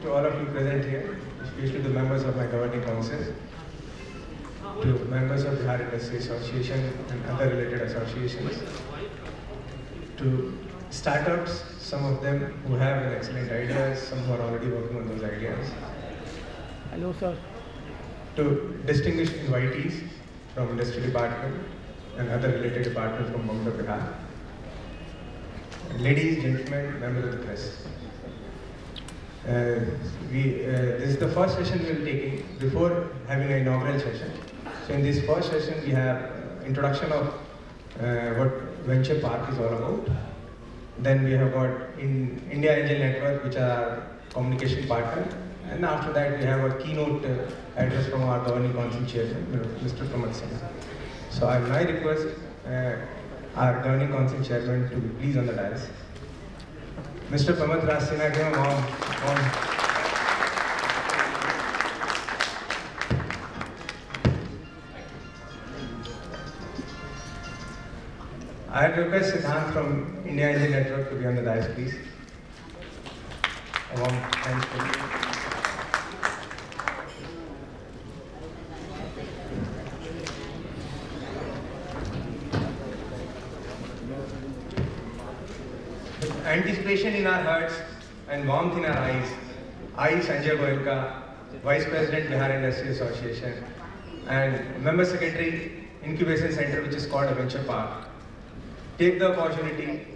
to all of you present here, especially the members of my governing council, to members of Bihar Industry Association and other related associations, to startups, some of them who have an excellent ideas, some who are already working on those ideas. Hello, sir. To distinguished invitees from industry department and other related departments from Bumda Bihar. Ladies, gentlemen, members of the press. This is the first session we will be taking before having an inaugural session. So in this first session we have introduction of what Venture Park is all about. Then we have got India Angel Network, which are our communication partner. And after that we have a keynote address from our governing council chairman, Mr. Pramod Singh. So I might request our governing council chairman to be pleased on the dais. Mr. Pramod Raj Sinha, give him on. I request Siddhant from India Angel Network to be on the dais, please. A warm thanks to you. With anticipation in our hearts and warmth in our eyes, I, Sanjay Goenka, Vice President, Bihar Industry Association, and Member Secretary, Incubation Center, which is called a Venture Park, take the opportunity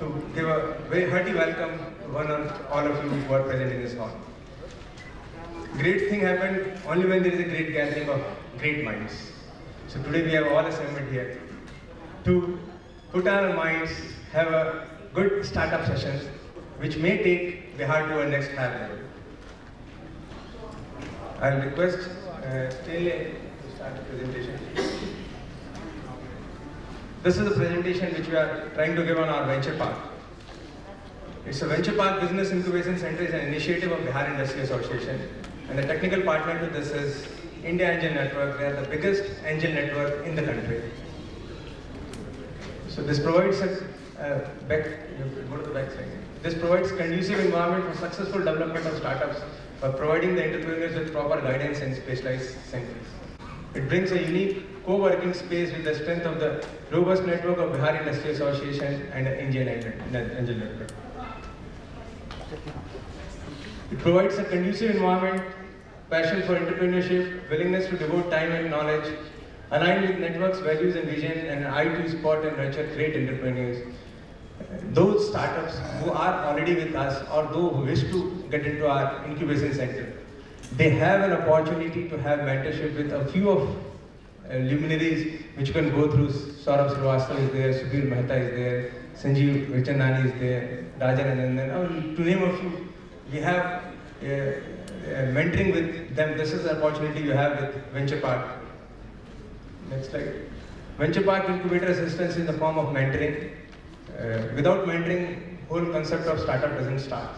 to give a very hearty welcome to one and all of you who are present in this hall. Great thing happened only when there is a great gathering of great minds. So today we have all assembled here to put our minds, have a good startup sessions which may take Bihar to a next higher level. I'll request Stanley to start the presentation. This is a presentation which we are trying to give on our Venture Park. It's a Venture Park Business Incubation Center is an initiative of Bihar Industry Association, and the technical partner to this is India Angel Network. They are the biggest angel network in the country. So this provides This provides conducive environment for successful development of startups by providing the entrepreneurs with proper guidance and specialized centers. It brings a unique co-working space with the strength of the robust network of Bihar Industry Association and Angel Network. It provides a conducive environment, passion for entrepreneurship, willingness to devote time and knowledge, aligned with network's values and vision, and an eye to spot and nurture great entrepreneurs. Those startups who are already with us or those who wish to get into our incubation center, they have an opportunity to have mentorship with a few of luminaries which can go through. Saurabh Srivastava is there, Subir Mehta is there, Sanjeev Vichandani is there, Rajan Anandan, to name a few. We have mentoring with them. This is the opportunity you have with Venture Park. Next slide. Venture Park Incubator Assistance in the form of mentoring. Without mentoring, whole concept of startup doesn't start.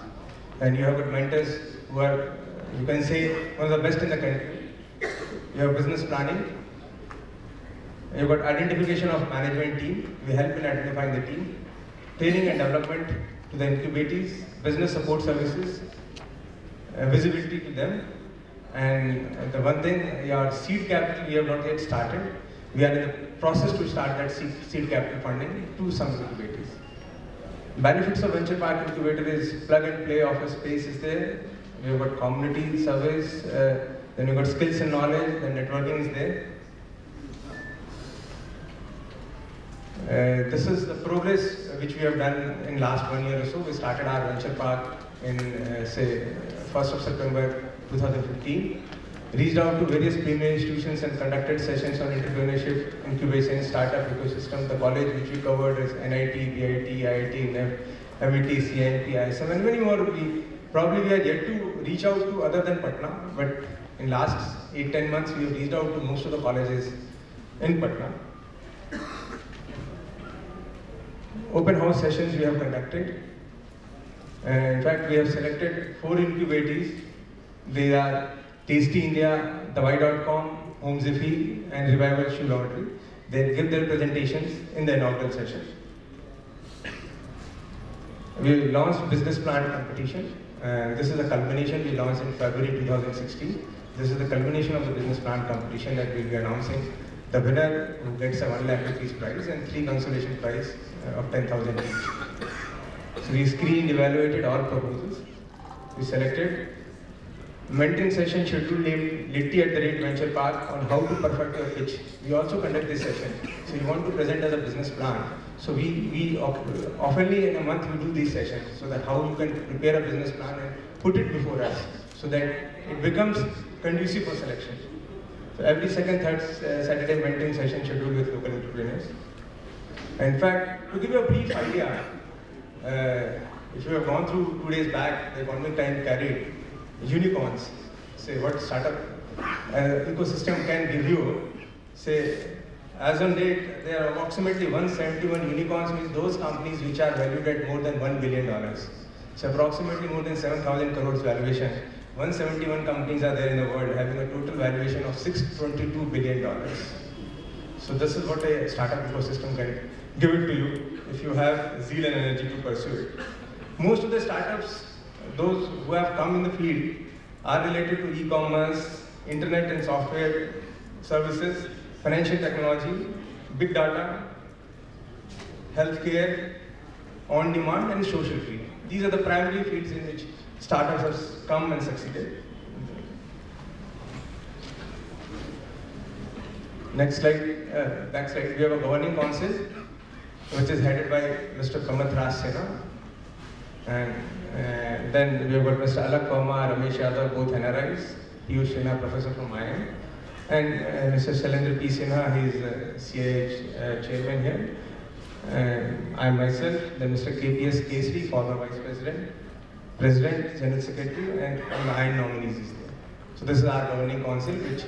And you have got mentors who are, you can say, one of the best in the country. You have business planning. You've got identification of management team. We help in identifying the team. Training and development to the incubatees. Business support services. Visibility to them. And the one thing, your seed capital, we have not yet started. We are in the process to start that seed capital funding to some incubators. Benefits of Venture Park Incubator is plug and play office space is there. We have got community service, then you've got skills and knowledge, then networking is there. This is the progress which we have done in last 1 year or so. We started our Venture Park in, say, 1st of September 2015. Reached out to various premier institutions and conducted sessions on entrepreneurship, incubation, startup ecosystem. The college which we covered is NIT, BIT, IIT, NEP, MET, CINP, ISM, and many more. We are yet to reach out to other than Patna, but in last 8-10 months we have reached out to most of the colleges in Patna. Open house sessions we have conducted. In fact, we have selected 4 incubators. They are Tasty India, Dawai.com, Home Ziffy, and Revival Shoe Laundry. They give their presentations in the inaugural session. We launched business plan competition, and this is a culmination. We launched in February 2016. This is the culmination of the business plan competition that we'll be announcing. The winner who gets a 1 lakh rupees prize and 3 consolation prize of 10,000 each. So we screened, evaluated all proposals. We selected mentoring session scheduled Litti@Venture Park on how to perfect your pitch. We also conduct this session. So you want to present as a business plan. So we oftenly in a month we do these sessions so that how you can prepare a business plan and put it before us so that it becomes conducive for selection. So every second, third Saturday mentoring session scheduled with local entrepreneurs. In fact, to give you a brief idea, if you have gone through 2 days back, the Economic Times carried unicorns. Say what startup ecosystem can give you. Say, as on date, there are approximately 171 unicorns, means those companies which are valued at more than $1 billion. So approximately more than 7,000 crores valuation. 171 companies are there in the world having a total valuation of $622 billion. So this is what a startup ecosystem can give it to you if you have zeal and energy to pursue it. Most of the startups, those who have come in the field, are related to e-commerce, internet and software services, financial technology, big data, healthcare, on-demand and social field. These are the primary fields in which startups have come and succeeded. Next slide, back slide. We have a governing council which is headed by Mr. Kamath Sena. And then we have got Mr. Alak Verma, Ramesh Yadav, both NRIs, Piyush Sinha, professor from IIM, and Mr. Shailendra P. Sinha, he is CIA chairman here. I myself, then Mr. KPS Kesri, former vice president, president, general secretary, and the IIM nominees is there. So this is our governing council, which